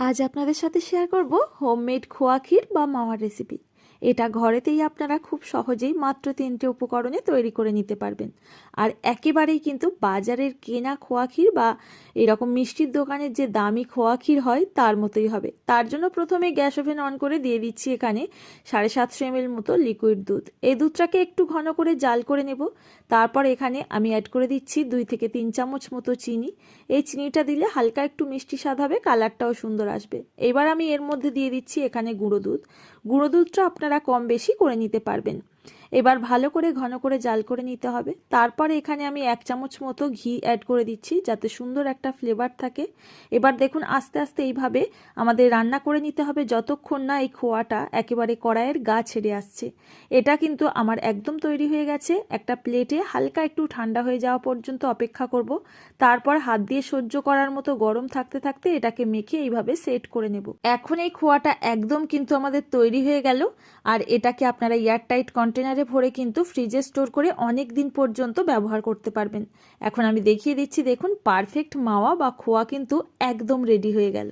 আজ আপনাদের সাথে শেয়ার করব হোমমেড খোয়া ক্ষীর বা মাওয়ার রেসিপি। এটা ঘরেতেই আপনারা খুব সহজেই মাত্র 3টে উপকরণে তৈরি করে নিতে পারবেন। আর একেবারেই কিন্তু বাজারের কেনা খোয়া ক্ষীর বা এরকম মিষ্টির দোকানের যে দামি খোয়া ক্ষীর হয় তার মতোই হবে। তার জন্য প্রথমে গ্যাস ওভেন অন করে দিয়ে দিচ্ছি এখানে 750 ml মতো লিকুইড দুধ। এই দুধটাকে একটু ঘন করে জাল করে নেব। তারপর এখানে আমি অ্যাড করে দিচ্ছি 2 থেকে 3 চামচ মতো চিনি। এই চিনিটা দিলে হালকা একটু মিষ্টি স্বাদ হবে, কালারটাও সুন্দর আসবে। এবার আমি এর মধ্যে দিয়ে দিচ্ছি এখানে গুঁড়ো দুধ। গুঁড়ো দুধটা আপনারা কম বেশি করে নিতে পারবেন। এবার ভালো করে ঘন করে জাল করে নিতে হবে। তারপরে এখানে আমি 1 চামচ মতো ঘি অ্যাড করে দিচ্ছি যাতে সুন্দর একটা ফ্লেভার থাকে। এবার দেখুন আস্তে আস্তে এইভাবে আমাদের রান্না করে নিতে হবে যতক্ষণ না এই খোয়াটা একেবারে কড়াইয়ের গা ছেড়ে আসছে। এটা কিন্তু আমার একদম তৈরি হয়ে গেছে। একটা প্লেটে হালকা একটু ঠান্ডা হয়ে যাওয়া পর্যন্ত অপেক্ষা করব। তারপর হাত দিয়ে সহ্য করার মতো গরম থাকতে থাকতে এটাকে মেখে এইভাবে সেট করে নেব। এখন এই খোয়াটা একদম কিন্তু আমাদের তৈরি হয়ে গেল। আর এটাকে আপনারা এয়ারটাইট কন্টেনারে ভরে কিন্তু ফ্রিজে স্টোর করে অনেক দিন পর্যন্ত ব্যবহার করতে পারবেন। এখন আমি দেখিয়ে দিচ্ছি, দেখুন পারফেক্ট মাওয়া বা খোয়া কিন্তু একদম রেডি হয়ে গেল।